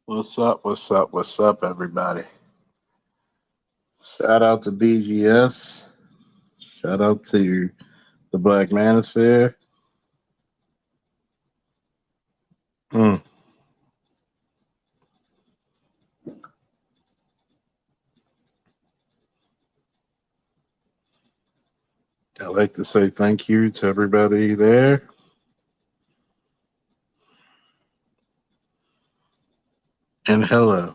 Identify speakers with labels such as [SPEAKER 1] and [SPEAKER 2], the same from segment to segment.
[SPEAKER 1] What's up? What's up? What's up, everybody? Shout out to BGS. Shout out to the Black Manosphere. Mm. I'd like to say thank you to everybody there. And hello.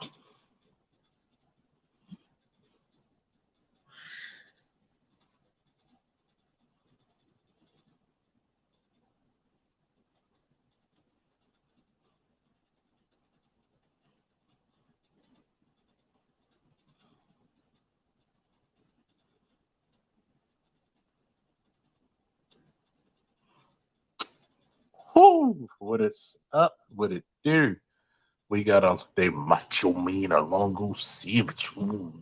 [SPEAKER 1] Whoo! What is up? What it do? We got a the Macho Man Alongo Savage. Ooh,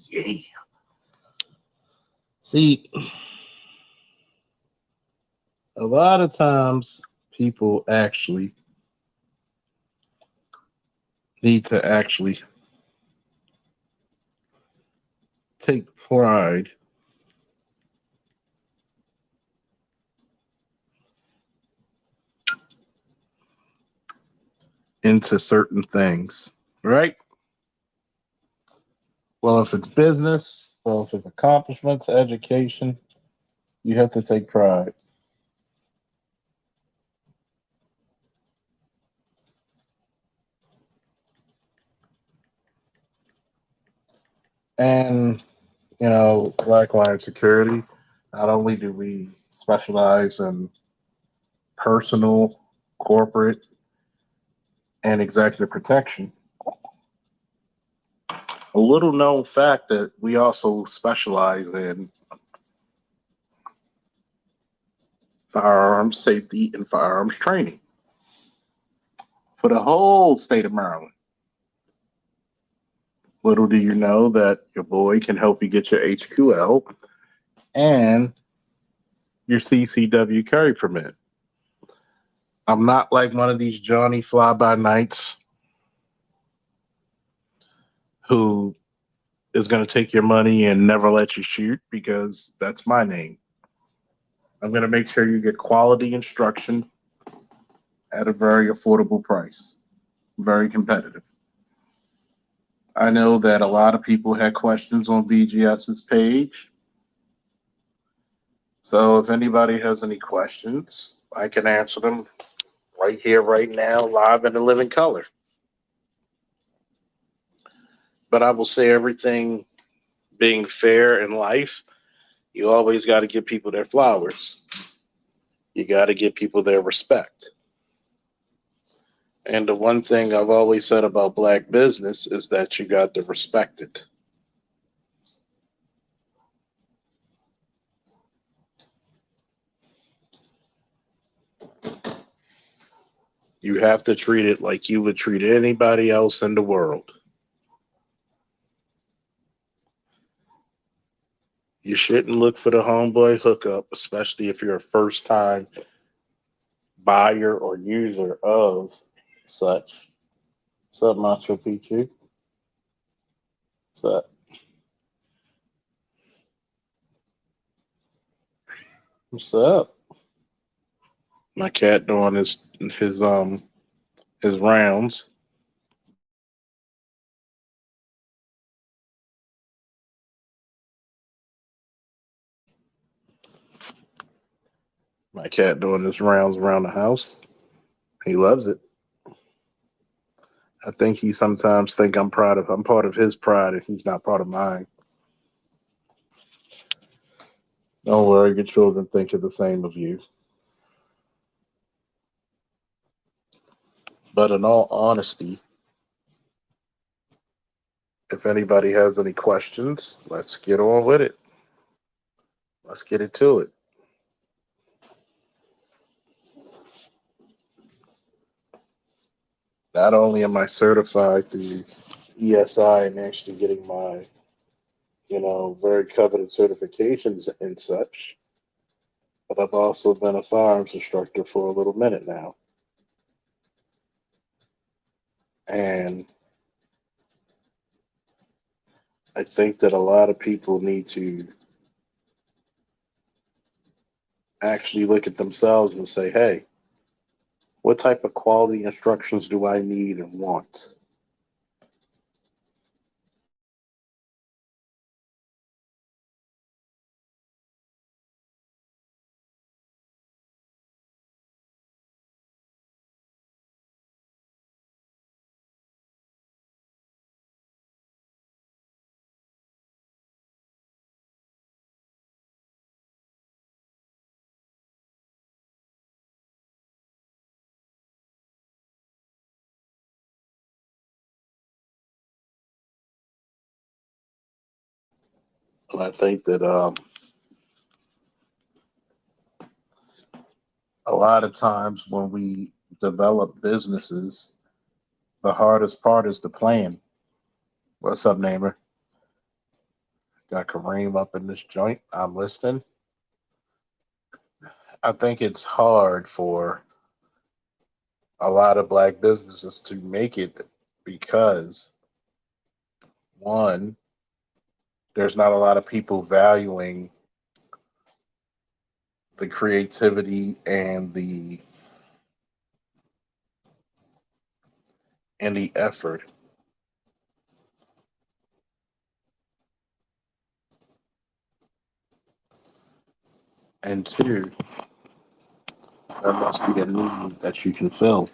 [SPEAKER 1] yeah. See, a lot of times people actually need to actually take pride into certain things, right? Well, if it's business, well, if it's accomplishments, education, you have to take pride. And, Blackline Security, not only do we specialize in personal, corporate, and executive protection, a little known fact that we also specialize in firearms safety and firearms training for the whole state of Maryland. Little do you know that your boy can help you get your HQL and your CCW carry permit. I'm not like one of these Johnny fly by nights who is going to take your money and never let you shoot because that's my name. I'm going to make sure you get quality instruction at a very affordable price, very competitive. I know that a lot of people had questions on BGS's page. So if anybody has any questions, I can answer them right here, right now, live in the living color. But I will say everything being fair in life, you always got to give people their flowers. You got to give people their respect. And the one thing I've always said about black business is that you got to respect it. You have to treat it like you would treat anybody else in the world. You shouldn't look for the homeboy hookup, especially if you're a first time buyer or user of such. What's up, Macho Pichu? What's up? What's up? My cat doing his rounds. My cat doing his rounds around the house. He loves it. I think he sometimes think I'm part of his pride and he's not part of mine. Don't worry, your children think the same of you. But in all honesty, if anybody has any questions, let's get on with it. Let's get into it. Not only am I certified through ESI and actually getting my, very coveted certifications and such, but I've also been a firearms instructor for a little minute now. And I think that a lot of people need to actually look at themselves and say, hey, what type of quality instructions do I need and want? And I think that a lot of times when we develop businesses, the hardest part is the plan. What's up, neighbor? Got Kareem up in this joint. I'm listening. I think it's hard for a lot of black businesses to make it because, one, there's not a lot of people valuing the creativity and the effort. And two, there must be a need that you can fill.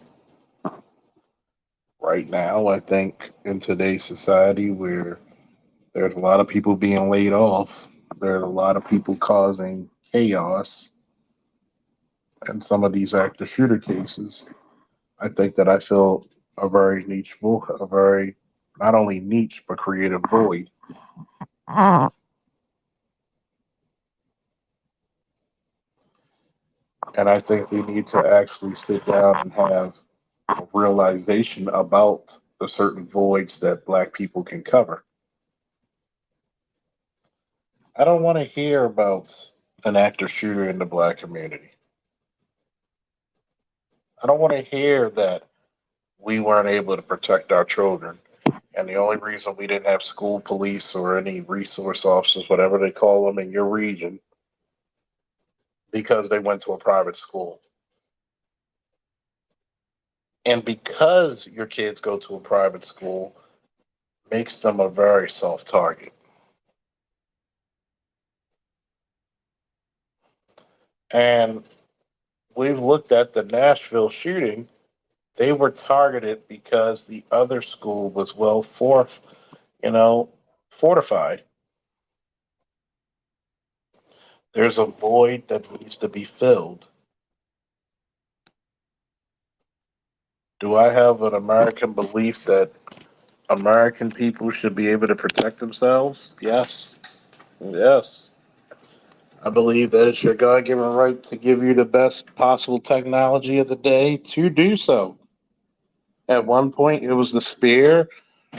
[SPEAKER 1] Right now, I think in today's society where there's a lot of people being laid off, there's a lot of people causing chaos in some of these active shooter cases. I think that I feel a very niche, a very not only niche but creative void. And I think we need to actually sit down and have a realization about the certain voids that black people can cover. I don't want to hear about an active shooter in the black community. I don't want to hear that we weren't able to protect our children. And the only reason we didn't have school police or any resource officers, whatever they call them in your region, because they went to a private school. And because your kids go to a private school, makes them a very soft target. And we've looked at the Nashville shooting. They were targeted because the other school was well you know, fortified. There's a void that needs to be filled. Do I have an American belief that American people should be able to protect themselves? Yes. Yes. I believe that it's your God given right to give you the best possible technology of the day to do so. At one point, it was the spear,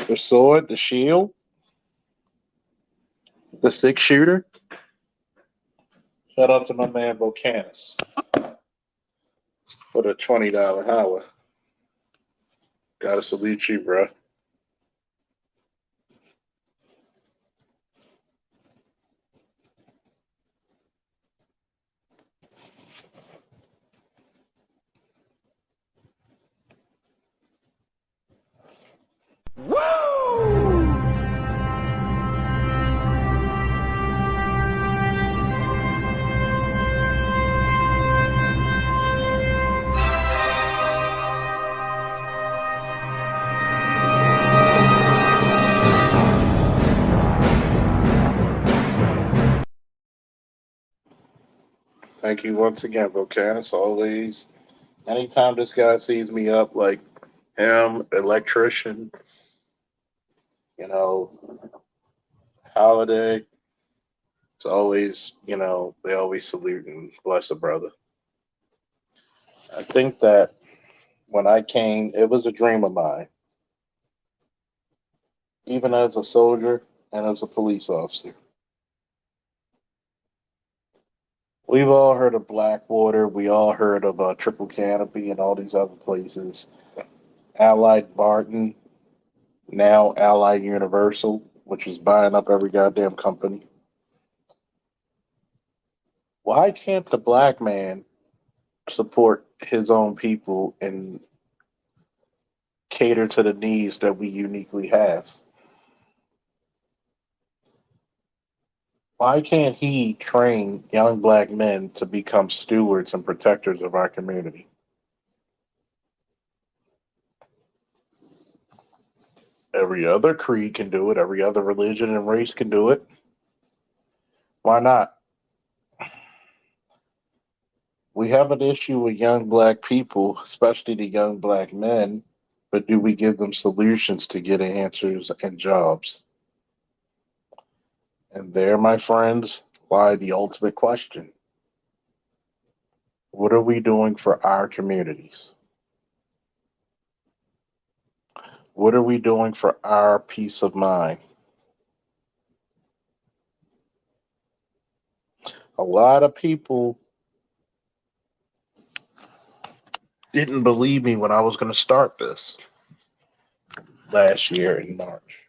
[SPEAKER 1] the sword, the shield, the six shooter. Shout out to my man Volcanus for the $20 hour. Gotta salute you, bro. Thank you once again, Volcanus. Always, anytime this guy sees me up, like him, electrician, you know, holiday, it's always, they always salute and bless a brother. I think that when I came, it was a dream of mine, even as a soldier and as a police officer. We've all heard of Blackwater. We all heard of Triple Canopy and all these other places. Allied Barton, now Allied Universal. which is buying up every goddamn company. Why can't the black man support his own people and cater to the needs that we uniquely have? Why can't he train young black men to become stewards and protectors of our community? Every other creed can do it, every other religion and race can do it. Why not? We have an issue with young black people, especially the young black men, but do we give them solutions to get answers and jobs? And there, my friends, lie the ultimate question. What are we doing for our communities? What are we doing for our peace of mind? A lot of people didn't believe me when I was going to start this last year in March.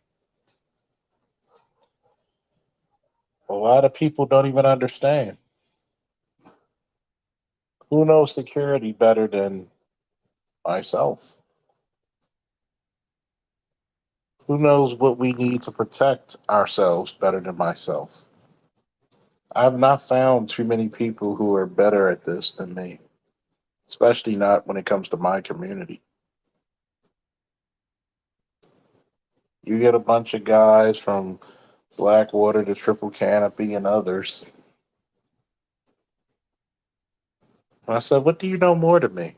[SPEAKER 1] A lot of people don't even understand. Who knows security better than myself? Who knows what we need to protect ourselves better than myself? I've not found too many people who are better at this than me, especially not when it comes to my community. You get a bunch of guys from Blackwater to Triple Canopy and others. And I said, what do you know more than me?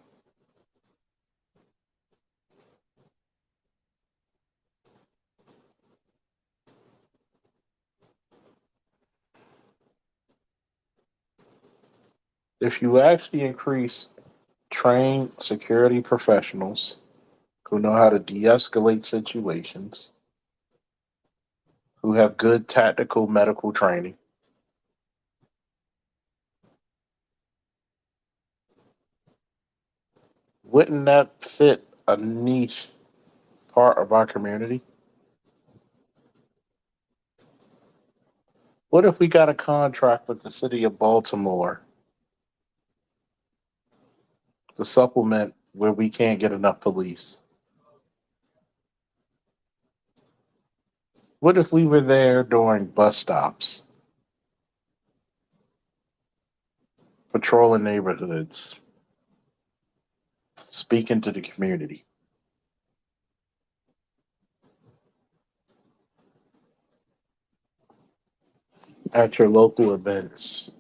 [SPEAKER 1] If you actually increase trained security professionals who know how to de escalate situations, who have good tactical medical training, wouldn't that fit a niche part of our community? What if we got a contract with the city of Baltimore to supplement where we can't get enough police? What if we were there during bus stops, patrolling neighborhoods, speaking to the community? At your local events?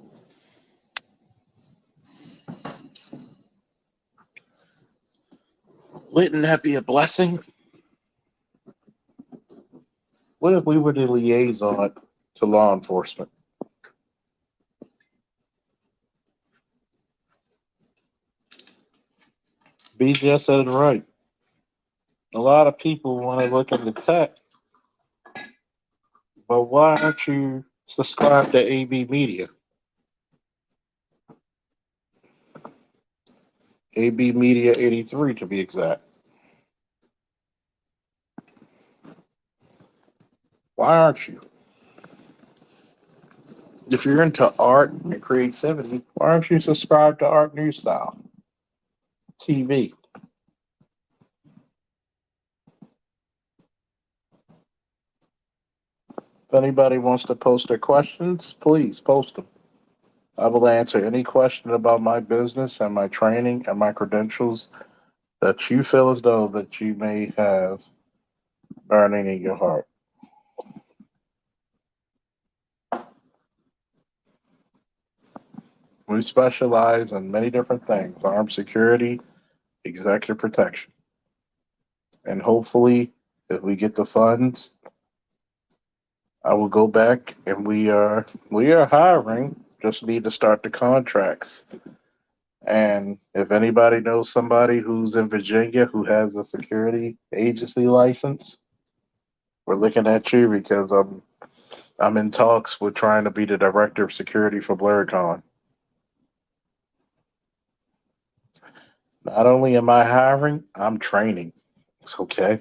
[SPEAKER 1] Wouldn't that be a blessing? What if we were the liaison to law enforcement? BJ said it right. A lot of people want to look into tech, but why aren't you subscribed to AB Media? AB Media 83 to be exact. Why aren't you? If you're into art and creativity, why aren't you subscribed to Art New Style TV? If anybody wants to post their questions, please post them. I will answer any question about my business and my training and my credentials that you feel as though that you may have burning in your heart. We specialize in many different things: armed security, executive protection. And hopefully, if we get the funds, I will go back and we are hiring. Just need to start the contracts. And if anybody knows somebody who's in Virginia who has a security agency license, we're looking at you because I'm in talks with trying to be the director of security for BlurCon. Not only am I hiring, I'm training. It's okay.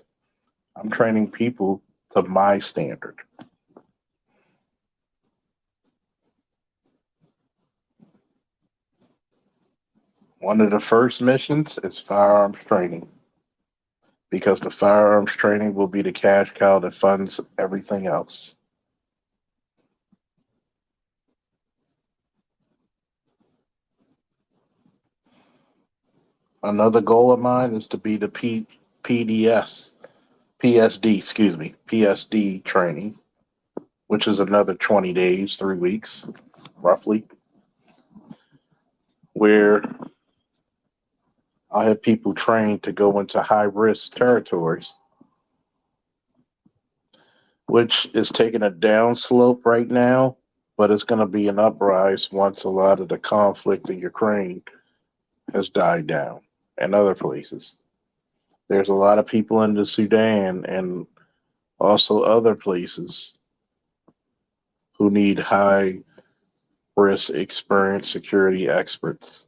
[SPEAKER 1] I'm training people to my standard. One of the first missions is firearms training because the firearms training will be the cash cow that funds everything else. Another goal of mine is to be the PDS, PSD training, which is another 20 days, 3 weeks, roughly, where I have people trained to go into high risk territories, which is taking a down slope right now, but it's going to be an uprise once a lot of the conflict in Ukraine has died down and other places. There's a lot of people in the Sudan and also other places who need high risk experienced security experts.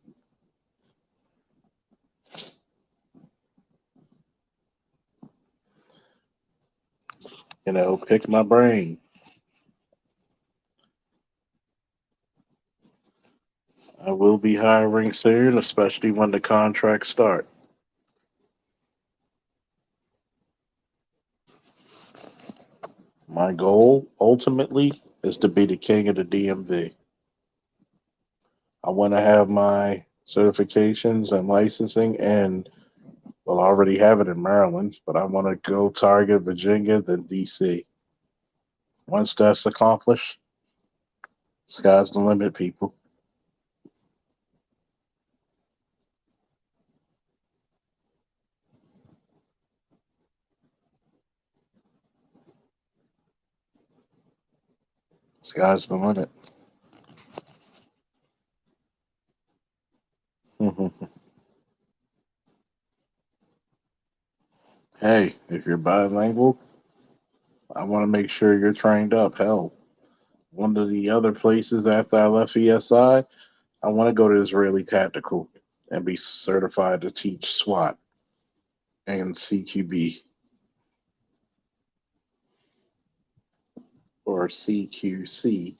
[SPEAKER 1] Pick my brain. I will be hiring soon, especially when the contracts start. My goal ultimately is to be the king of the DMV. I want to have my certifications and licensing, and well, I already have it in Maryland, but I want to go target Virginia, then DC. Once that's accomplished, sky's the limit, people. Sky's the limit. Hey, if you're bilingual, I want to make sure you're trained up. Hell, one of the other places after I left ESI, I want to go to Israeli Tactical and be certified to teach SWAT and CQB or CQC.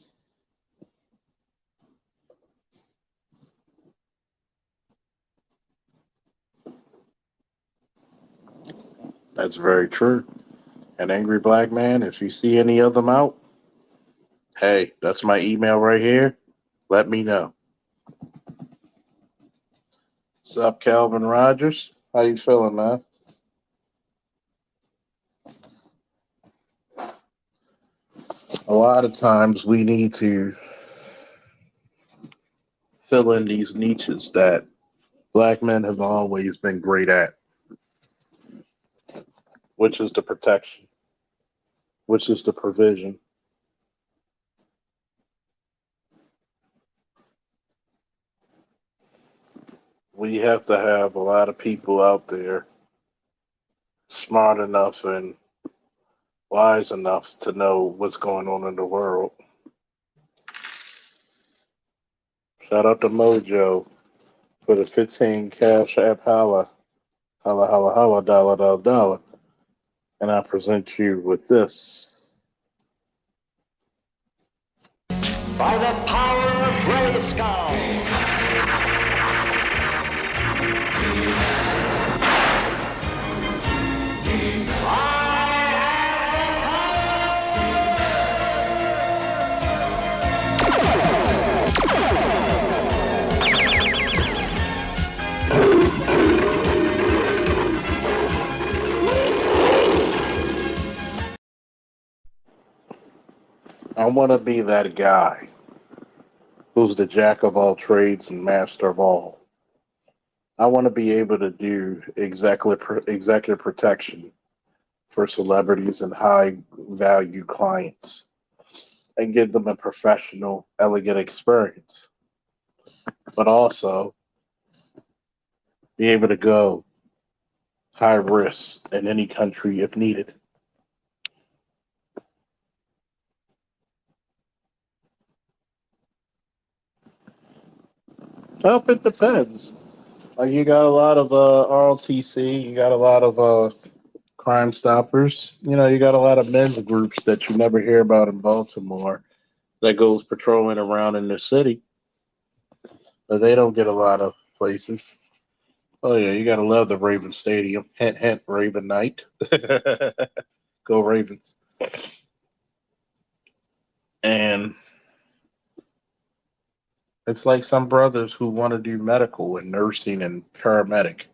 [SPEAKER 1] That's very true. An angry black man, if you see any of them out, hey, that's my email right here. Let me know. What's up, Calvin Rogers? How you feeling, man? A lot of times we need to fill in these niches that black men have always been great at, which is the protection, which is the provision. We have to have a lot of people out there smart enough and wise enough to know what's going on in the world. Shout out to Mojo for the 15 Cash App Holla. Holla, holla, holla, dollar, dollar, dollar. And I present you with this.
[SPEAKER 2] By the power of Grayskull.
[SPEAKER 1] I want to be that guy who's the jack of all trades and master of all. I want to be able to do executive protection for celebrities and high value clients and give them a professional, elegant experience, but also be able to go high risk in any country if needed. Well, it depends. Like you got a lot of ROTC, you got a lot of Crime Stoppers. You know, you got a lot of men's groups that you never hear about in Baltimore that goes patrolling around in the city, but they don't get a lot of places. Oh yeah, you gotta love the Raven Stadium. Hint, hint, Raven Night. Go Ravens. And it's like some brothers who want to do medical and nursing and paramedic.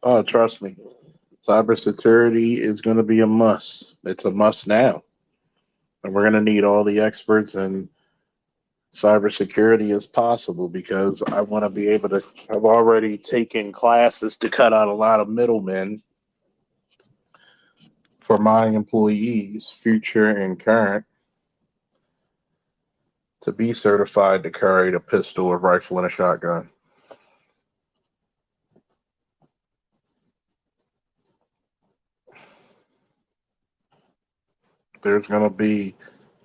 [SPEAKER 1] Oh, trust me, cybersecurity is going to be a must. It's a must now. And we're going to need all the experts in cybersecurity as possible because I want to be able to. I've already taken classes to cut out a lot of middlemen for my employees, future and current, to be certified to carry a pistol, a rifle, and a shotgun. There's going to be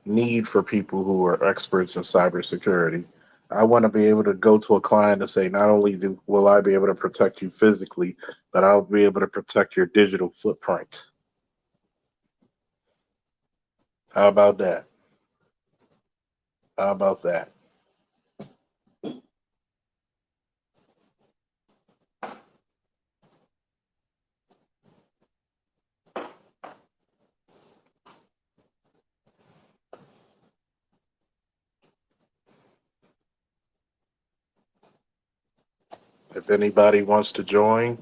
[SPEAKER 1] need for people who are experts in cybersecurity. I want to be able to go to a client and say, not only will I be able to protect you physically, but I'll be able to protect your digital footprint. How about that? How about that? If anybody wants to join,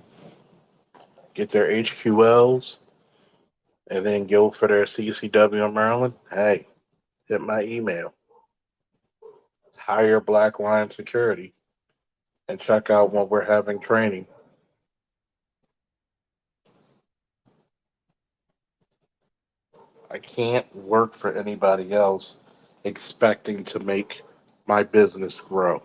[SPEAKER 1] get their HQLs, and then go for their CCW in Maryland, hey, hit my email. Hire Black Line Security and check out when we're having training. I can't work for anybody else expecting to make my business grow.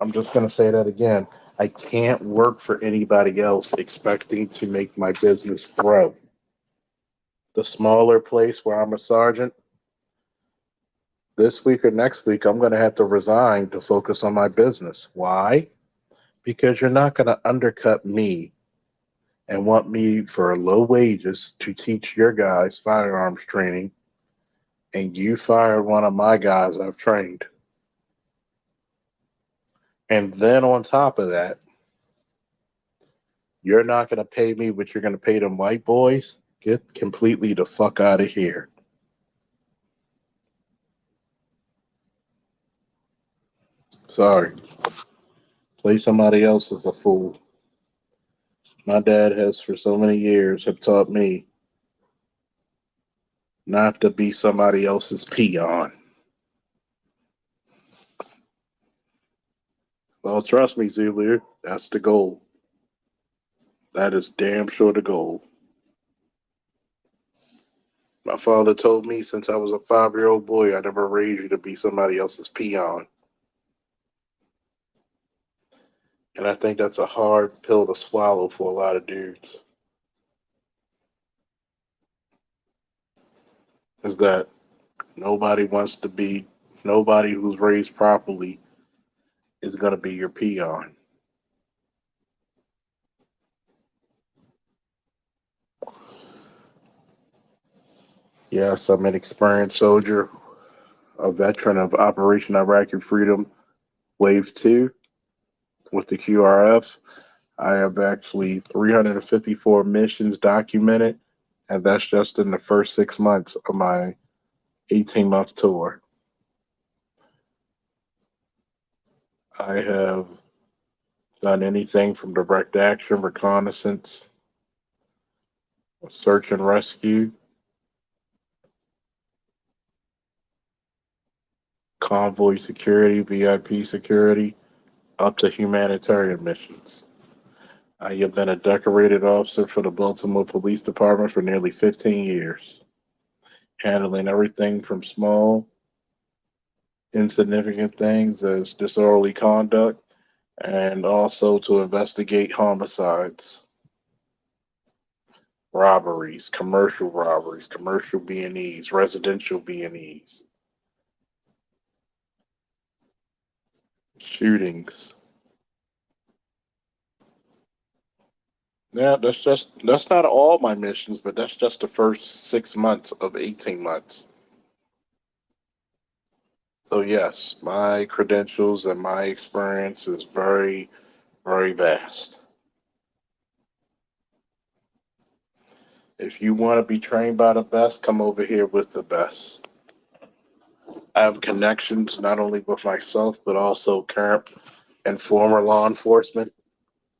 [SPEAKER 1] I'm just going to say that again. I can't work for anybody else expecting to make my business grow. The smaller place where I'm a sergeant, this week or next week, I'm going to have to resign to focus on my business. Why? Because you're not going to undercut me and want me for low wages to teach your guys firearms training, and you fired one of my guys I've trained. And then on top of that, you're not going to pay me what you're going to pay them white boys. Get completely the fuck out of here. Sorry. Play somebody else as a fool. My dad has for so many years have taught me not to be somebody else's peon. Well, trust me, Zulu, that's the goal. That is damn sure the goal. My father told me since I was a 5-year-old boy, I never raised you to be somebody else's peon. And I think that's a hard pill to swallow for a lot of dudes. Is that nobody wants to be, nobody who's raised properly is going to be your peon. Yes, I'm an experienced soldier, a veteran of Operation Iraqi Freedom Wave 2 with the QRF. I have actually 354 missions documented, and that's just in the first 6 months of my 18-month tour. I have done anything from direct action, reconnaissance, search and rescue, convoy security, VIP security, up to humanitarian missions. I have been a decorated officer for the Baltimore Police Department for nearly 15 years, handling everything from small, insignificant things as disorderly conduct and also to investigate homicides, robberies, commercial B&Es, residential B&Es. Shootings. Yeah, that's not all my missions, but that's just the first 6 months of 18 months. So yes, my credentials and my experience is very, very vast. If you want to be trained by the best, come over here with the best. I have connections not only with myself, but also current and former law enforcement,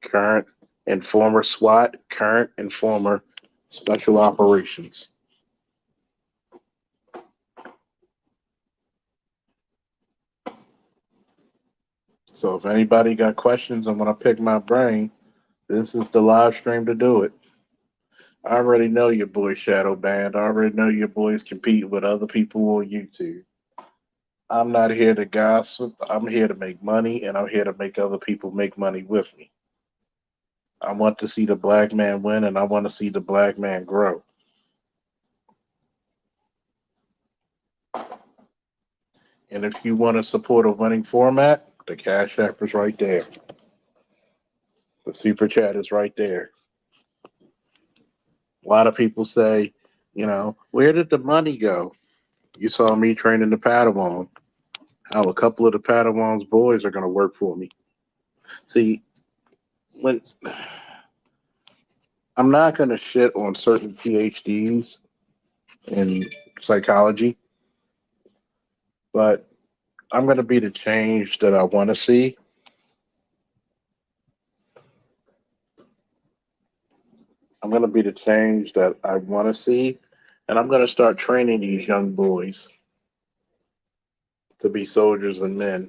[SPEAKER 1] current and former SWAT, current and former special operations. So if anybody got questions and want to pick my brain, this is the live stream to do it. I already know your boy Shadow Band. I already know your boys compete with other people on YouTube. I'm not here to gossip. I'm here to make money, and I'm here to make other people make money with me. I want to see the black man win, and I want to see the black man grow. And if you want to support a winning format, the Cash App is right there. The Super Chat is right there. A lot of people say, where did the money go? You saw me training the Padawan. How a couple of the Padawan's boys are going to work for me. See, when I'm not going to shit on certain PhDs in psychology, but I'm going to be the change that I want to see. I'm going to be the change that I want to see. And I'm going to start training these young boys to be soldiers and men.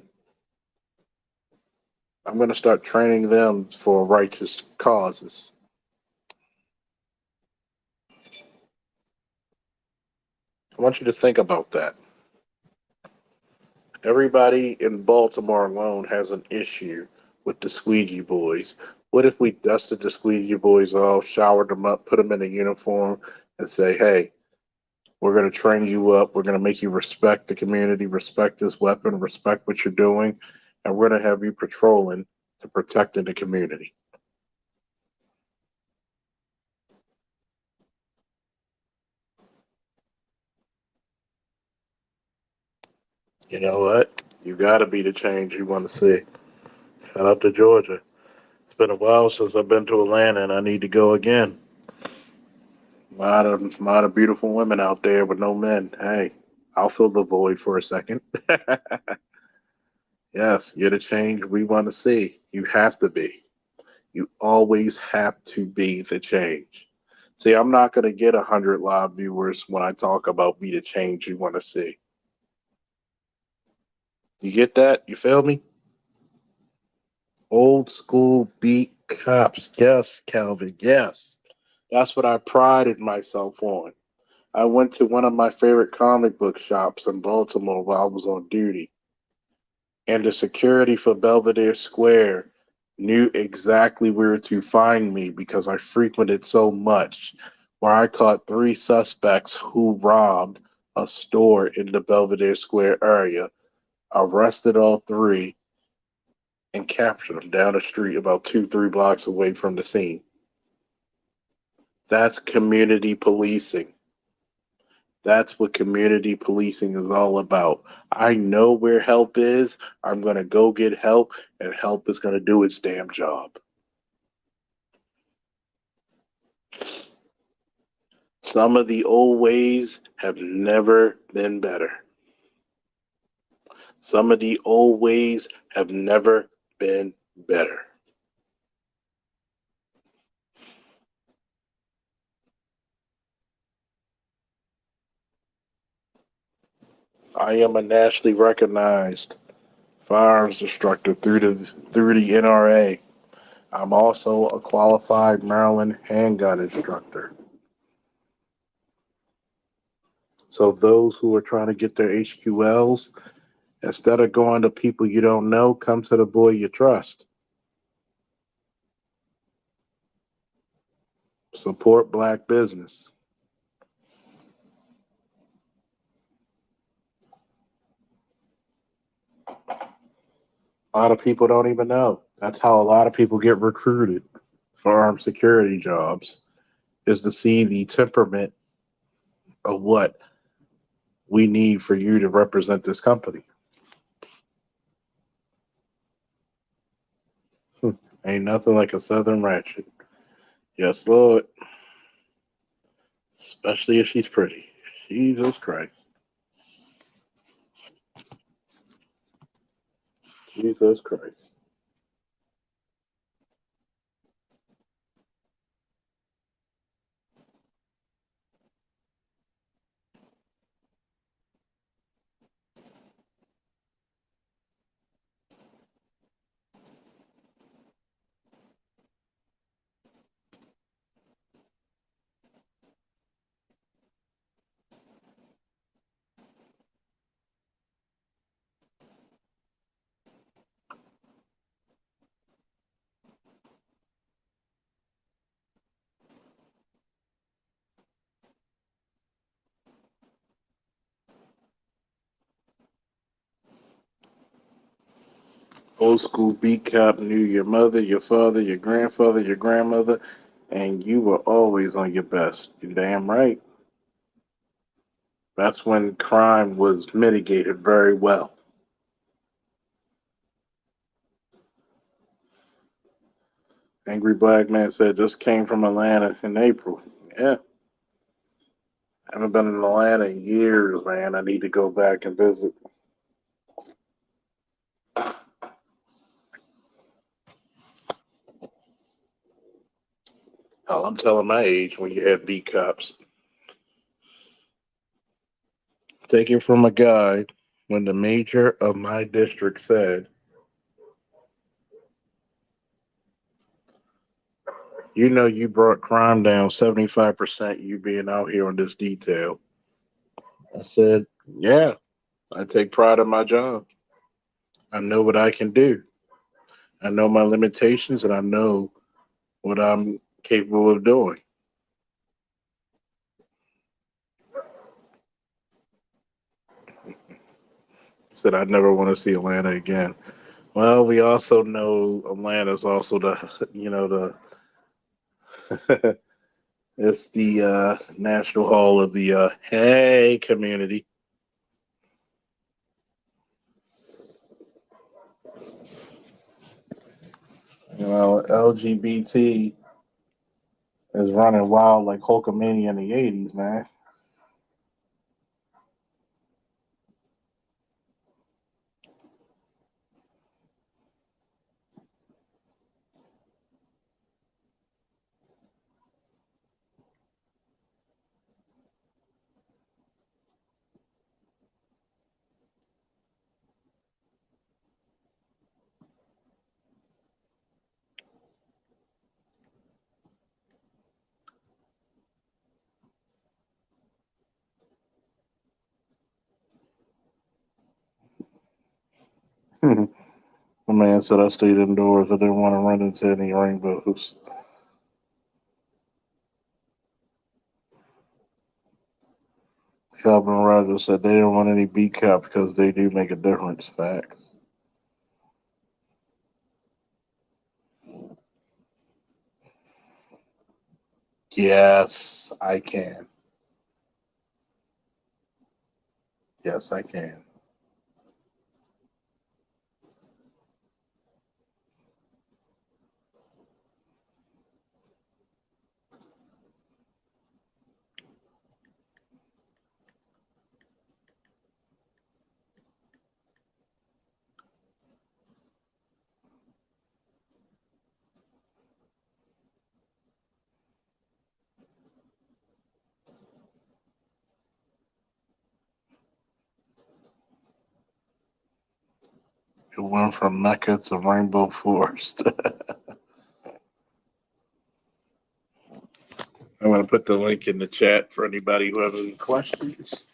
[SPEAKER 1] I'm going to start training them for righteous causes. I want you to think about that. Everybody in Baltimore alone has an issue with the Squeegee Boys. What if we dusted the Squeegee Boys off, showered them up, put them in a uniform, and say, hey, we're going to train you up. We're going to make you respect the community, respect this weapon, respect what you're doing, and we're going to have you patrolling to protecting the community. You know what? You got to be the change you want to see. Shout out to Georgia. It's been a while since I've been to Atlanta, and I need to go again. A lot of beautiful women out there with no men. Hey, I'll fill the void for a second. Yes, you're the change we want to see. You have to be. You always have to be the change. See, I'm not going to get 100 live viewers when I talk about be the change you want to see. You get that? You feel me? Old school beat cops. Yes, Calvin. Yes. That's what I prided myself on. I went to one of my favorite comic book shops in Baltimore while I was on duty, and the security for Belvedere Square knew exactly where to find me because I frequented so much, where I caught three suspects who robbed a store in the Belvedere Square area, arrested all three, and captured them down the street about 2, 3 blocks away from the scene. That's community policing. That's what community policing is all about. I know where help is. I'm going to go get help, and help is going to do its damn job. Some of the old ways have never been better. Some of the old ways have never been better. I am a nationally recognized firearms instructor through the NRA. I'm also a qualified Maryland handgun instructor. So those who are trying to get their HQLs, instead of going to people you don't know, come to the boy you trust. Support black business. A lot of people don't even know. That's how a lot of people get recruited for armed security jobs, is to see the temperament of what we need for you to represent this company. Ain't nothing like a Southern ratchet. Yes, Lord. Especially if she's pretty. Jesus Christ. Jesus Christ. Old school beat cop knew your mother, your father, your grandfather, your grandmother, and you were always on your best. You damn right. That's when crime was mitigated very well. Angry Black Man said just came from Atlanta in April. Yeah, I haven't been in Atlanta in years, man. I need to go back and visit. Hell, I'm telling my age when you had beat cops. Take it from a guy when the mayor of my district said, you know, you brought crime down 75%, you being out here on this detail. I said, yeah, I take pride in my job. I know what I can do. I know my limitations and I know what I'm capable of doing. I said, I never want to see Atlanta again. Well, we also know Atlanta's also the, the, it's the national hall of the hey community. You know, LGBT is running wild like Hulkamania in the 80s, man. The man said I stayed indoors. I didn't want to run into any rainbows. Calvin Rogers said they didn't want any beat cops because they do make a difference. Facts. Yes, I can. Yes, I can. It went from Mecca to Rainbow Forest. I'm going to put the link in the chat for anybody who has any questions.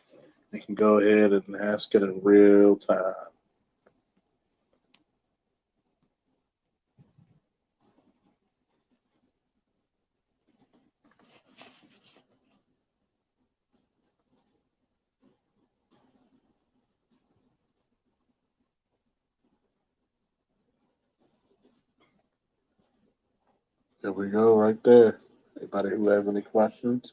[SPEAKER 1] They can go ahead and ask it in real time. There we go, right there. Anybody who have any questions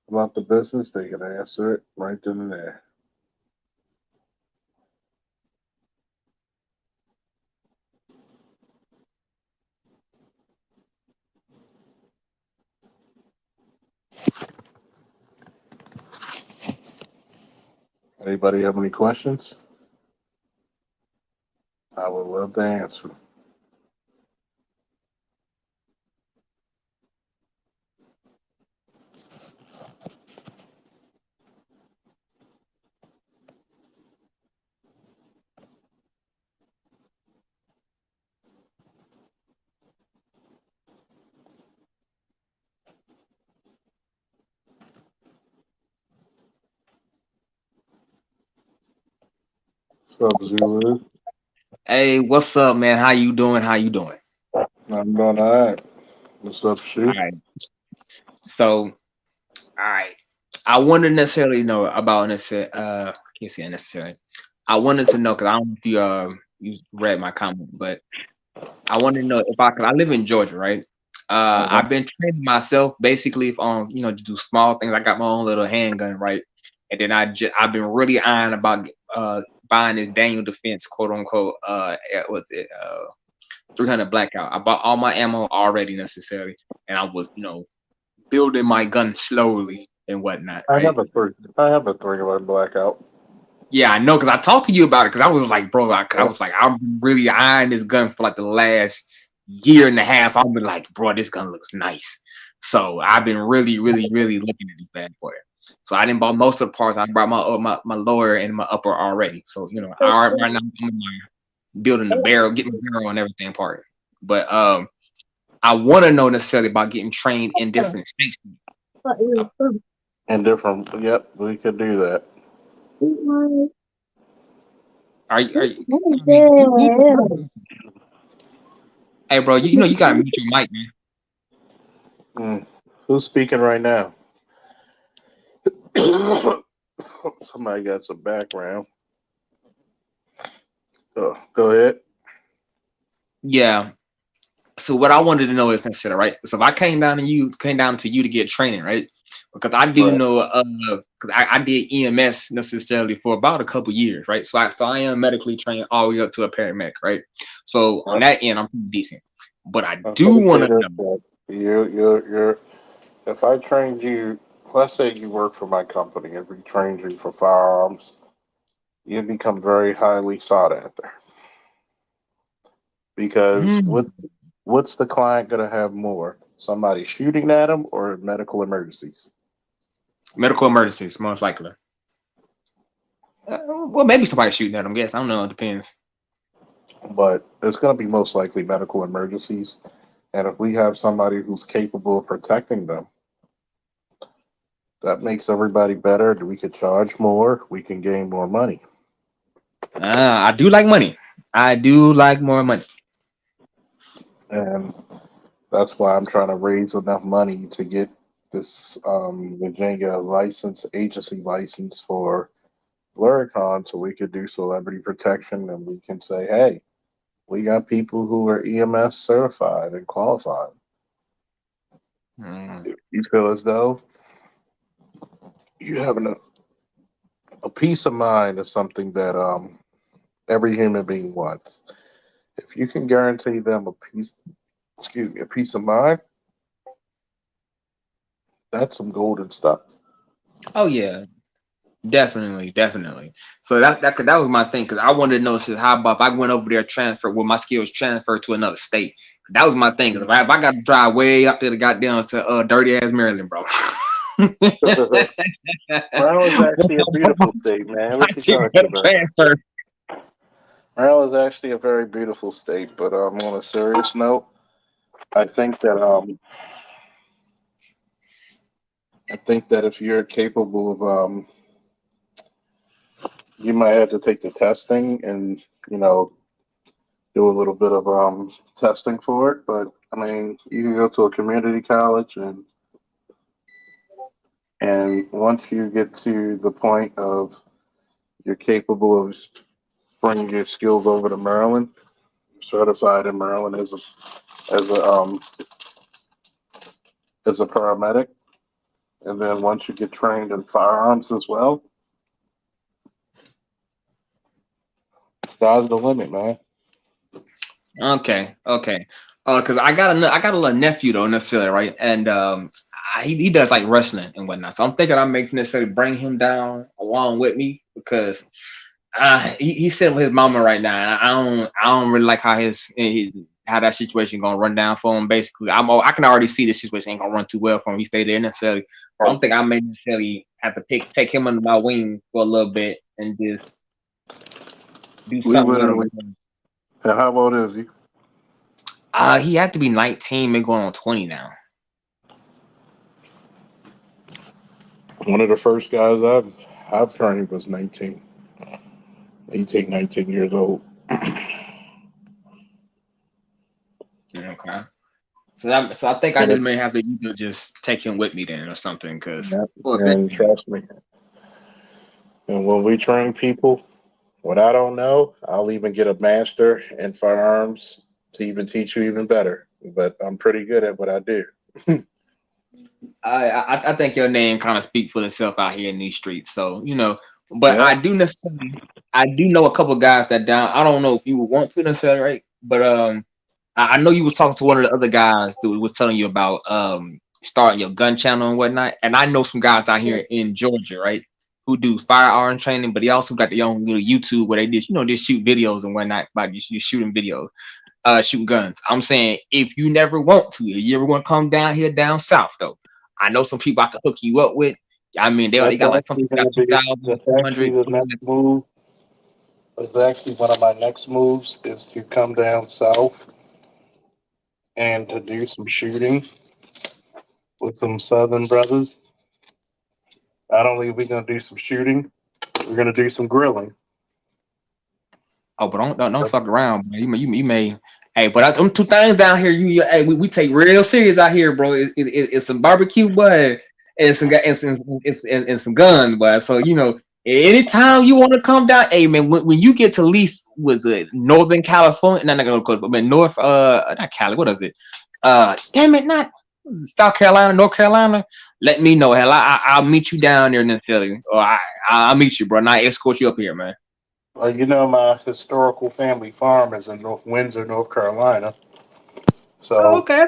[SPEAKER 1] about the business, they can answer it right then and there. Anybody have any questions? I would love to answer. What's up, Zulu?
[SPEAKER 3] Hey, what's up, man? How you doing? How you doing?
[SPEAKER 1] I'm doing all right. What's up,
[SPEAKER 3] All
[SPEAKER 1] Shoe?
[SPEAKER 3] right. So, all right. I wanted to necessarily know about necessarily. I can't say unnecessary. I wanted to know because I don't know if you read my comment, but I wanted to know if I, cause I live in Georgia, right?
[SPEAKER 1] Uh-huh.
[SPEAKER 3] I've been training myself basically if to do small things. I got my own little handgun, right? And then I've been really eyeing about buying this Daniel Defense quote unquote what's it 300 blackout. I bought all my ammo already necessarily, and I was building my gun slowly and whatnot,
[SPEAKER 1] I
[SPEAKER 3] right?
[SPEAKER 1] have a three. I have a 3-line blackout.
[SPEAKER 3] Yeah, I know because I talked to you about it because I was like, bro, I
[SPEAKER 1] Yeah.
[SPEAKER 3] was like, I've been really eyeing this gun for like the last year and a half. I've been like, bro, this gun looks nice. So I've been really, really, really looking at this bad boy. So I didn't buy most of the parts. I brought my lower and my upper already. So right now I'm building the barrel, getting the barrel and everything part. But I want to know necessarily about getting trained in different states.
[SPEAKER 1] And different. Yep, we could do that.
[SPEAKER 3] Are you I mean, hey, bro, you gotta mute your mic, man.
[SPEAKER 1] Mm. Who's speaking right now? Somebody got some background. Go ahead.
[SPEAKER 3] Yeah. So what I wanted to know is necessarily right. So if I came down to you to get training, right? Because I do
[SPEAKER 1] Right.
[SPEAKER 3] know, because I did EMS necessarily for about a couple years, right? So I am medically trained all the way up to a paramedic, right? So on
[SPEAKER 1] Right.
[SPEAKER 3] that end, I'm pretty decent. But I
[SPEAKER 1] Let
[SPEAKER 3] do
[SPEAKER 1] me
[SPEAKER 3] want
[SPEAKER 1] say
[SPEAKER 3] to
[SPEAKER 1] this,
[SPEAKER 3] know.
[SPEAKER 1] that you're. If I trained you, let's say you work for my company, and we trained you for firearms, you become very highly sought after. Because
[SPEAKER 3] Hmm,
[SPEAKER 1] what's the client gonna have more? Somebody shooting at them or medical emergencies?
[SPEAKER 3] medical emergencies, most likely. Well, maybe somebody shooting at them. Guess I don't know. It depends.
[SPEAKER 1] But it's gonna be most likely medical emergencies. And if we have somebody who's capable of protecting them, that makes everybody better. We could charge more. We can gain more money.
[SPEAKER 3] I do like money. I do like more money.
[SPEAKER 1] And that's why I'm trying to raise enough money to get this Virginia license, agency license for Bluricon so we could do celebrity protection and we can say, hey, we got people who are EMS certified and qualified.
[SPEAKER 3] Mm.
[SPEAKER 1] You feel as though you having a peace of mind is something that every human being wants. If you can guarantee them a peace of mind, that's some golden stuff.
[SPEAKER 3] Oh yeah, definitely, definitely. So that was my thing because I wanted to know is how about if I went over there transfer with my skills transfer to another state. That was my thing because if I got to drive way up there to goddamn to dirty ass Maryland, bro.
[SPEAKER 1] Maryland's actually a beautiful state, man.
[SPEAKER 3] I
[SPEAKER 1] What you
[SPEAKER 3] should
[SPEAKER 1] talking
[SPEAKER 3] better
[SPEAKER 1] about?
[SPEAKER 3] transfer.
[SPEAKER 1] Maryland's actually a very beautiful state, but on a serious note, I think that if you're capable of you might have to take the testing and you know do a little bit of testing for it. But I mean, you can go to a community college and once you get to the point of you're capable of bringing your skills over to Maryland, certified in Maryland as a as a paramedic. And then once you get trained in firearms as well, sky's the limit, man.
[SPEAKER 3] Okay, okay. Because I got a little nephew though, necessarily, right? And he does like wrestling and whatnot. So I'm thinking I may necessarily bring him down along with me because he's sitting with his mama right now, and I don't really like how how that situation gonna run down for him. Basically, I can already see this situation ain't gonna run too well for him. He stayed there necessarily. So I'm thinking I may necessarily have to take him under my wing for a little bit and just do
[SPEAKER 1] We
[SPEAKER 3] something with
[SPEAKER 1] literally.
[SPEAKER 3] him.
[SPEAKER 1] And how old is he?
[SPEAKER 3] He had to be 19, maybe going on 20 now.
[SPEAKER 1] One of the first guys I've trained was 19. He take 19 years old.
[SPEAKER 3] Okay. So I think I just may have to either just take him with me then or something, because
[SPEAKER 1] And trust me. And when we train people, what I don't know, I'll even get a master in firearms to even teach you even better. But I'm pretty good at what I do.
[SPEAKER 3] I think your name kind of speaks for itself out here in these streets. So but
[SPEAKER 1] Yeah.
[SPEAKER 3] I do know a couple of guys that down. I don't know if you would want to necessarily, right? But I know you was talking to one of the other guys who was telling you about starting your gun channel and whatnot. And I know some guys out here in Georgia, right, who do firearm training, but he also got their own little YouTube where they just shoot videos and whatnot about just shooting videos, shooting guns. I'm saying if you never want to, if you ever want to come down here down south though, I know some people I can hook you up with. I mean, they got like some people got 2,000,
[SPEAKER 1] That's actually the next move. It's actually one of my next moves is to come down south and to do some shooting with some southern brothers. Not only are we gonna do some shooting, we're gonna do some grilling.
[SPEAKER 3] Oh, but don't fuck around, bro. You may. Hey, but them two things down here, hey, we take real serious out here, bro. It's some barbecue, boy, and some guns, boy. So anytime you want to come down, hey man, when you get to least was it Northern California? No, not gonna go, but North, not Cali. What is it? Damn it, not South Carolina, North Carolina. Let me know, hell, I'll meet you down there in the Philly, or I'll meet you, bro, and I escort you up here, man.
[SPEAKER 1] My historical family farm is in Windsor, North Carolina. So,
[SPEAKER 3] Okay.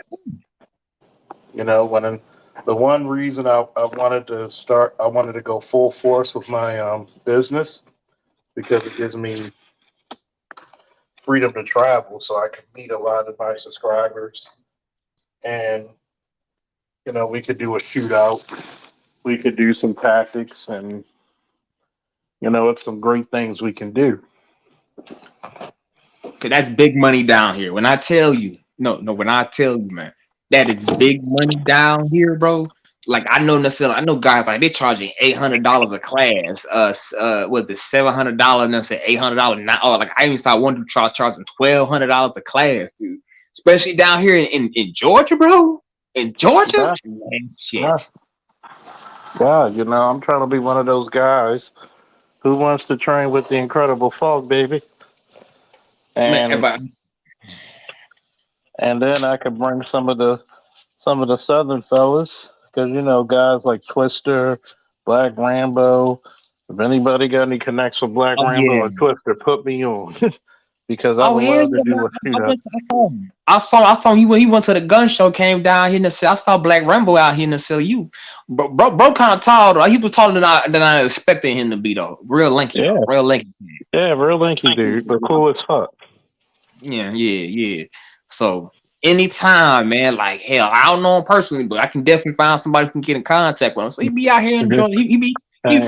[SPEAKER 1] when the one reason I wanted to go full force with my business because it gives me freedom to travel, so I can meet a lot of my subscribers, and we could do a shootout, we could do some tactics, and it's some great things we can do.
[SPEAKER 3] That's big money down here. When I tell you, when I tell you, man, that is big money down here, bro. Like I know guys like they're charging $800 a class. Was it $700 and then say $800 now? Oh, like I even saw one dude charging $1,200 a class, dude. Especially down here in Georgia, bro. In Georgia, man, shit.
[SPEAKER 1] Yeah, I'm trying to be one of those guys who wants to train with the Incredible Fog, baby. And then I could bring some of the southern fellas, because guys like Twister, Black Rambo. If anybody got any connects with Black Rambo or Twister, put me on. Because I would love to do a shootout.
[SPEAKER 3] I saw you when he went to the gun show, came down here in the city. I saw Black Rambo out here in the city. Bro kind of tall though. He was taller than I expected him to be though. Real lanky, real lanky.
[SPEAKER 1] Yeah, real lanky dude, but cool as fuck.
[SPEAKER 3] Yeah. So anytime, man, like hell, I don't know him personally, but I can definitely find somebody who can get in contact with him. So he be out here in Georgia. He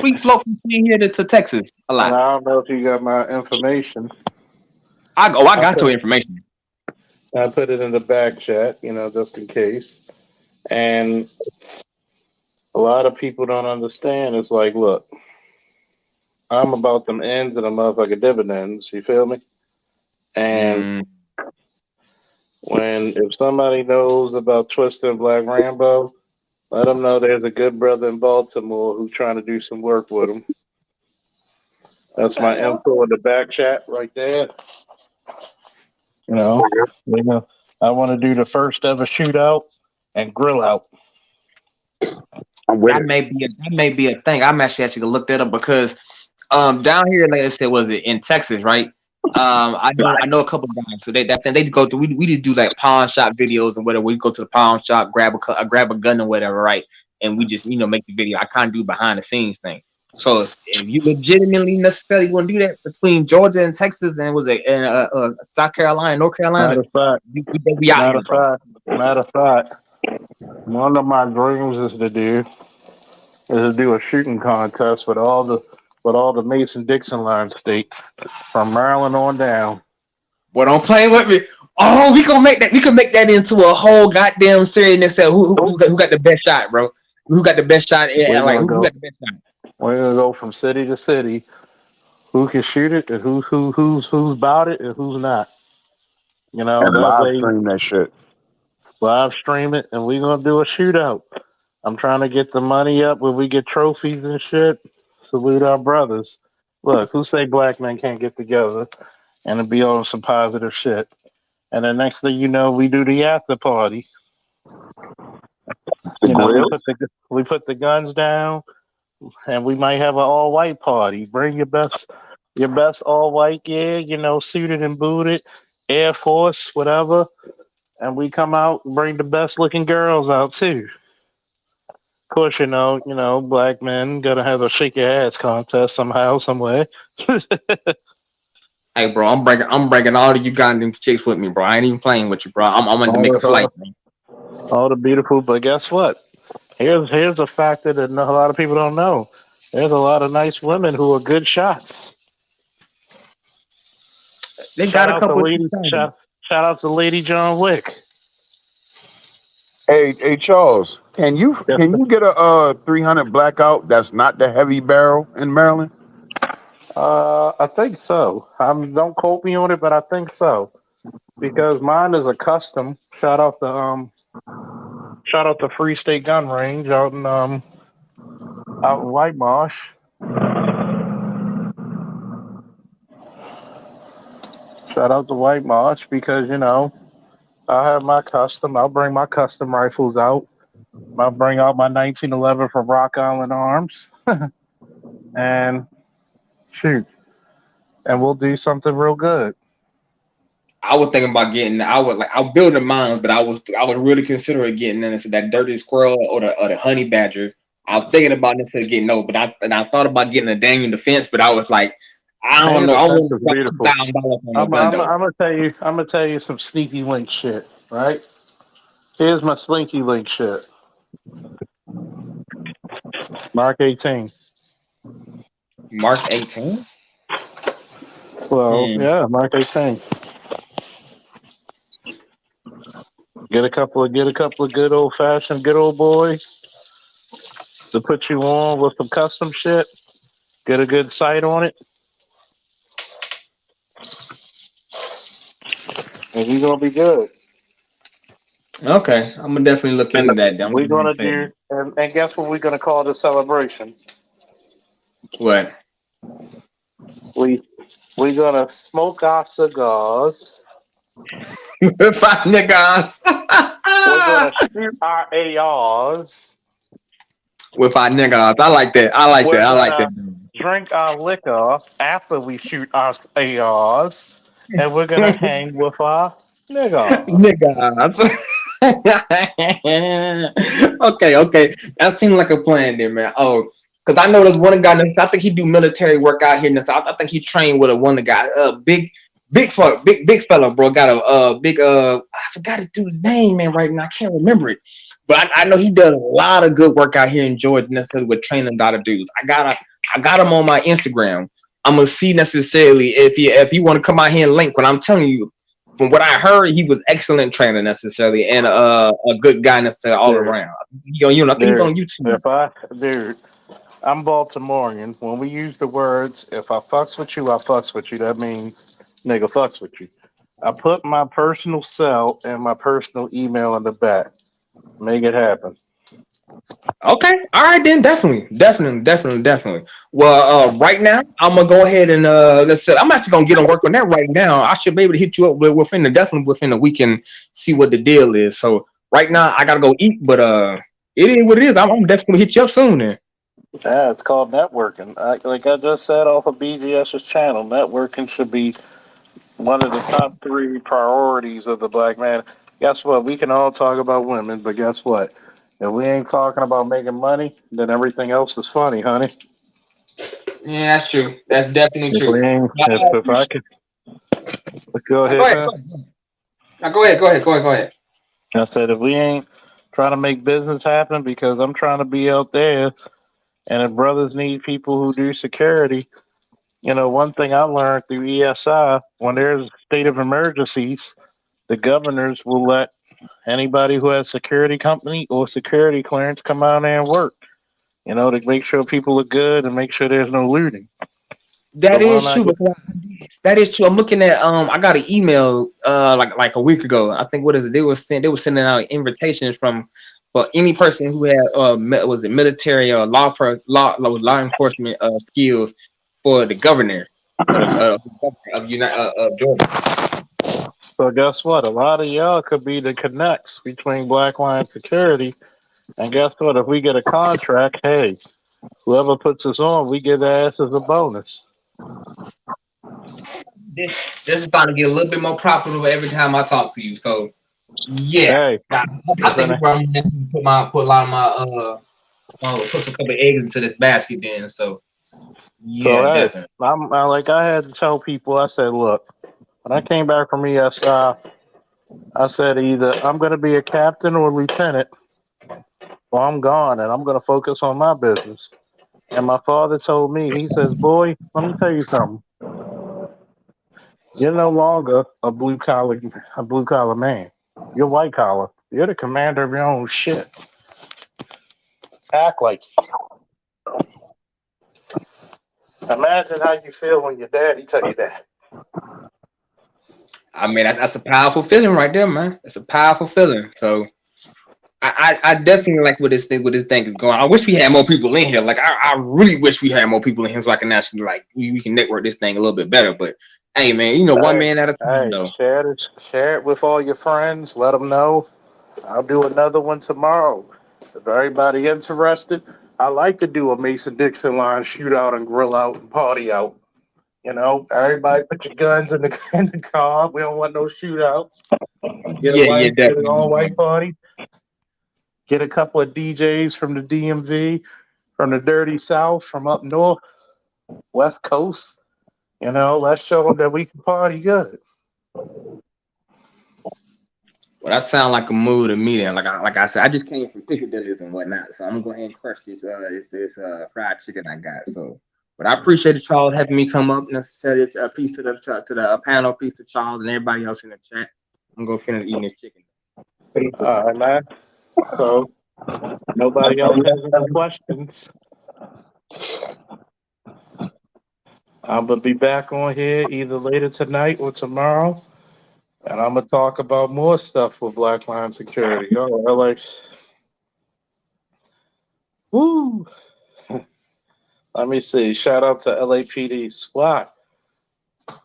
[SPEAKER 3] free float from here to Texas a lot.
[SPEAKER 1] And I don't know if you got my information.
[SPEAKER 3] I got your information.
[SPEAKER 1] I put it in the back chat, just in case. And a lot of people don't understand. It's like, look, I'm about them ends and the motherfucking dividends. You feel me? And if somebody knows about Twister and Black Rambo, let them know there's a good brother in Baltimore who's trying to do some work with them. That's my info in the back chat right there. I want to do the first ever shootout and grill out.
[SPEAKER 4] I'm with
[SPEAKER 3] That
[SPEAKER 4] it.
[SPEAKER 3] may be a thing. I'm actually gonna look that up because down here, like I said, was it in Texas, right? I know a couple of guys, so they go through. We just do like pawn shop videos and whatever. We go to the pawn shop, grab a gun or whatever, right? And we just make the video. I kind of do behind the scenes thing. So if you legitimately necessarily want to do that between Georgia and Texas and was it South Carolina, North Carolina,
[SPEAKER 1] Matter of fact,
[SPEAKER 3] we out
[SPEAKER 1] matter
[SPEAKER 3] here,
[SPEAKER 1] of
[SPEAKER 3] bro.
[SPEAKER 1] fact, matter of fact, one of my dreams is to do a shooting contest with all the Mason-Dixon line states from Maryland on down.
[SPEAKER 3] Boy, don't play with me. Oh, we gonna make that. We can make that into a whole goddamn series and say who got the best shot, bro? Who got the best shot?
[SPEAKER 1] We're
[SPEAKER 3] And like
[SPEAKER 1] gonna
[SPEAKER 3] who
[SPEAKER 1] go.
[SPEAKER 3] got the best shot?
[SPEAKER 1] We're gonna go from city to city. Who can shoot it and who's about it and who's not. You know,
[SPEAKER 4] And
[SPEAKER 1] that
[SPEAKER 4] live
[SPEAKER 1] way
[SPEAKER 4] stream that shit.
[SPEAKER 1] live stream it and we're gonna do a shootout. I'm trying to get the money up where we get trophies and shit. Salute our brothers. Look, who say black men can't get together and be on some positive shit? And the next thing you know, we do the after party.
[SPEAKER 4] The
[SPEAKER 1] You know,
[SPEAKER 4] grills.
[SPEAKER 1] we put the guns down, and we might have an all white party. Bring your best all white gear. You know, suited and booted, Air Force, whatever. And we come out and bring the best looking girls out too. Of course, black men gotta have a shake your ass contest somehow, some way.
[SPEAKER 3] Hey, bro, I'm bringing all the Ugandan chicks with me, bro. I ain't even playing with you, bro. I'm going to
[SPEAKER 1] all,
[SPEAKER 3] make a
[SPEAKER 1] the,
[SPEAKER 3] flight, bro.
[SPEAKER 1] all the beautiful, but guess what? Here's a factor that a lot of people don't know. There's a lot of nice women who are good shots.
[SPEAKER 3] They
[SPEAKER 1] Shout
[SPEAKER 3] got a
[SPEAKER 1] out to
[SPEAKER 3] couple of
[SPEAKER 1] Lady shout out to Lady John Wick.
[SPEAKER 4] Hey, Charles, can you
[SPEAKER 1] Yes,
[SPEAKER 4] get a 300 blackout that's not the heavy barrel in Maryland?
[SPEAKER 1] I think so. Don't quote me on it, but I think so because mine is a custom. Shout out to Free State Gun Range out in White Marsh. Shout out to White Marsh because I have my custom. I'll bring my custom rifles out. I'll bring out my 1911 from Rock Island Arms and shoot, and we'll do something real good.
[SPEAKER 3] I was thinking about I'll build a mine, but I would really consider getting into that dirty squirrel or the honey badger. I was thinking about necessarily getting no, but I thought about getting a Daniel Defense, but I was like, I don't
[SPEAKER 1] Daniel
[SPEAKER 3] know. I
[SPEAKER 1] Defense
[SPEAKER 3] want to
[SPEAKER 1] is
[SPEAKER 3] spend
[SPEAKER 1] beautiful.
[SPEAKER 3] $2,000 on a
[SPEAKER 1] I'm,
[SPEAKER 3] gun
[SPEAKER 1] I'm,
[SPEAKER 3] though.
[SPEAKER 1] I'm gonna tell you. I'm gonna tell you some sneaky link shit. Right? Here's my slinky link shit. Mark 18.
[SPEAKER 3] Mark 18.
[SPEAKER 1] Well, yeah, Mark 18. Get a couple of good old fashioned good old boys to put you on with some custom shit. Get a good sight on it. And you're gonna be good.
[SPEAKER 3] Okay, I'm gonna definitely look into that. I'm
[SPEAKER 1] We're
[SPEAKER 3] gonna
[SPEAKER 1] gonna
[SPEAKER 3] say
[SPEAKER 1] do and guess what we're gonna call the celebration?
[SPEAKER 3] what?
[SPEAKER 1] We're gonna smoke our cigars.
[SPEAKER 3] Five niggas.
[SPEAKER 1] We're gonna shoot our ARs.
[SPEAKER 3] With our niggas. I like that. I like
[SPEAKER 1] We're
[SPEAKER 3] that. I like
[SPEAKER 1] gonna
[SPEAKER 3] that.
[SPEAKER 1] drink our liquor after we shoot our ARs, and we're gonna hang with our niggas.
[SPEAKER 3] Niggas. Okay. That seems like a plan there, man. Oh, because I know there's one guy. I think he do military work out here in the South. I think he trained with one guy. Big fella, bro. Got a big I forgot to do his name, man. Right now, I can't remember it. But I know he does a lot of good work out here in Georgia, necessarily with training a lot of dudes. I got him on my Instagram. I'm gonna see necessarily if you want to come out here and link. But I'm telling you, from what I heard, he was excellent trainer necessarily, and a good guy necessarily all around. I think he's on YouTube.
[SPEAKER 1] Dude, I'm Baltimorean. When we use the words, if I fucks with you, I fucks with you. That means nigga fucks with you. I put my personal cell and my personal email in the back. Make it happen.
[SPEAKER 3] Okay, all right then, definitely. Well, right now I'm gonna go ahead and let's say I'm actually gonna get on work on that right now. I should be able to hit you up within a week and see what the deal is. So right now I gotta go eat, but It is what it is. I'm definitely gonna hit you up soon then.
[SPEAKER 1] Yeah, it's called networking. Like I just said off of BGS's channel, networking should be one of the top three priorities of the black man. Guess what? We can all talk about women, but guess what? If we ain't talking about making money, then everything else is funny, honey.
[SPEAKER 3] Yeah, that's true. That's definitely
[SPEAKER 1] If
[SPEAKER 3] true.
[SPEAKER 1] we ain't,
[SPEAKER 3] Now, I
[SPEAKER 1] if I
[SPEAKER 3] appreciate.
[SPEAKER 1] could go
[SPEAKER 3] Go
[SPEAKER 1] ahead,
[SPEAKER 3] ahead.
[SPEAKER 1] man.
[SPEAKER 3] Now, go ahead. Go ahead. Go ahead. Go ahead.
[SPEAKER 1] I said if we ain't trying to make business happen because I'm trying to be out there, and if brothers need people who do security, one thing I learned through ESI, when there's state of emergencies, the governors will let anybody who has security company or security clearance come out there and work, to make sure people are good and make sure there's no looting. So
[SPEAKER 3] That
[SPEAKER 1] why
[SPEAKER 3] is
[SPEAKER 1] not
[SPEAKER 3] true.
[SPEAKER 1] get
[SPEAKER 3] That is true. I'm looking at I got an email like a week ago. I think what is it? They were sending out invitations for any person who had was it military or law enforcement skills for the governor of Georgia.
[SPEAKER 1] so guess what? A lot of y'all could be the connects between Black Line Security, and guess what? If we get a contract, hey, whoever puts us on, we get their ass as a bonus.
[SPEAKER 3] This is starting to get a little bit more profitable every time I talk to you. So yeah,
[SPEAKER 1] Hey,
[SPEAKER 3] I think I'm gonna put a lot of my put some couple of eggs into this basket then. So
[SPEAKER 1] so
[SPEAKER 3] yeah,
[SPEAKER 1] hey,
[SPEAKER 3] definitely.
[SPEAKER 1] I had to tell people. I said, look, when I came back from ESI, I said either I'm going to be a captain or lieutenant, or I'm gone, and I'm going to focus on my business. And my father told me, he says, boy, let me tell you something. You're no longer a blue collar man. You're white collar. You're the commander of your own shit. Act like it. Imagine how you feel when your daddy tell you that.
[SPEAKER 3] I mean, that's a powerful feeling right there, man. It's a powerful feeling. So I definitely like where this thing is going. I wish we had more people in here. Like I really wish we had more people in here so I can actually like we can network this thing a little bit better. But hey, man, one
[SPEAKER 1] Hey,
[SPEAKER 3] man at a time
[SPEAKER 1] hey,
[SPEAKER 3] though.
[SPEAKER 1] share it with all your friends. Let them know. I'll do another one tomorrow. If everybody interested, I like to do a Mason Dixon line shootout and grill out and party out. Everybody put your guns in the in the car. We don't want no shootouts.
[SPEAKER 3] Yeah,
[SPEAKER 1] Get an all
[SPEAKER 3] definitely.
[SPEAKER 1] white party. Get a couple of DJs from the DMV, from the dirty South, from up north, West Coast. Let's show them that we can party good.
[SPEAKER 3] Well, that sounds like a mood to me. Then, like I said, I just came from Piccadilly's and whatnot, so I'm gonna go ahead and crush this fried chicken I got. So, but I appreciate Charles having me come up and said it a piece to the panel, piece to Charles and everybody else in the chat. I'm gonna finish eating this chicken.
[SPEAKER 1] All right, man. So nobody else has any questions. I'm gonna be back on here either later tonight or tomorrow, and I'm gonna talk about more stuff with Black Line Security. Oh, like, woo. Let me see. Shout out to LAPD SWAT.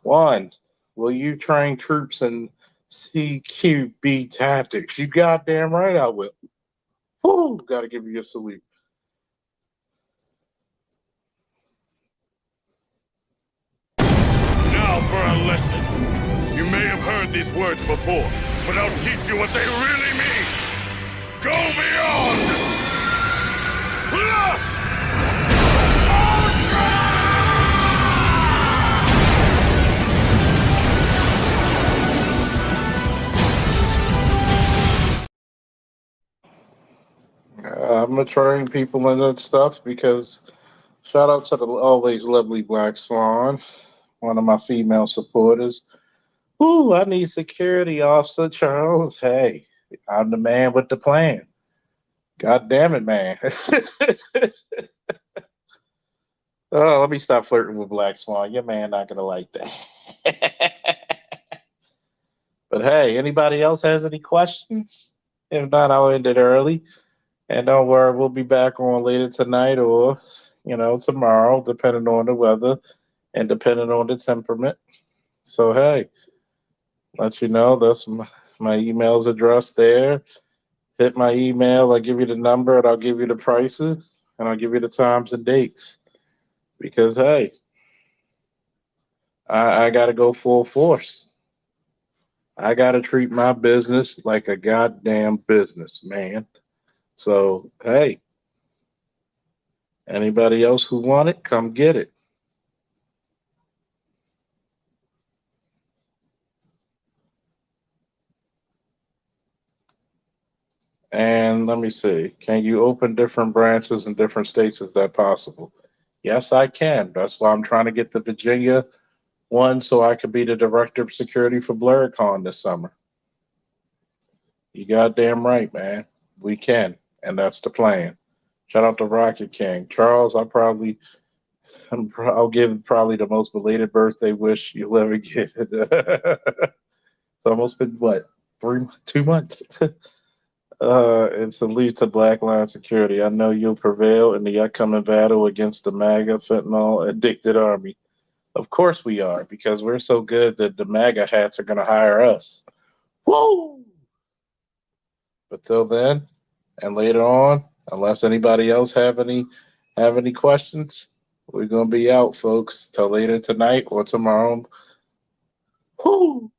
[SPEAKER 1] One, will you train troops in CQB tactics? You goddamn right I will. Woo, gotta give you a salute.
[SPEAKER 5] Now for a lesson. You may have heard these words before, but I'll teach you what they really mean. Go beyond! Plus!
[SPEAKER 1] I'm gonna train people in that stuff because shout out to the always lovely Black Swan, one of my female supporters. Ooh, I need security officer Charles. Hey, I'm the man with the plan. God damn it, man. Oh, let me stop flirting with Black Swan. Your man not gonna like that. But hey, anybody else has any questions? If not, I'll end it early. And don't worry, we'll be back on later tonight or tomorrow, depending on the weather and depending on the temperament. So hey, let you know that's my email's address there. hit my email. I'll give you the number and I'll give you the prices and I'll give you the times and dates. Because, hey, I got to go full force. I got to treat my business like a goddamn business, man. So, hey, anybody else who want it, come get it. And let me see, can you open different branches in different states? Is that possible? Yes, I can. That's why I'm trying to get the Virginia one so I could be the director of security for BlurCon this summer. You goddamn right, man. We can. And that's the plan. Shout out to Rocket King. Charles, I'll give probably the most belated birthday wish you'll ever get. It's almost been what, 2 months? And salute to Blackline Security. I know you'll prevail in the upcoming battle against the MAGA fentanyl addicted army. Of course we are, because we're so good that the MAGA hats are going to hire us. Woo! But till then, and later on, unless anybody else have any questions, we're going to be out, folks, till later tonight or tomorrow. Woo!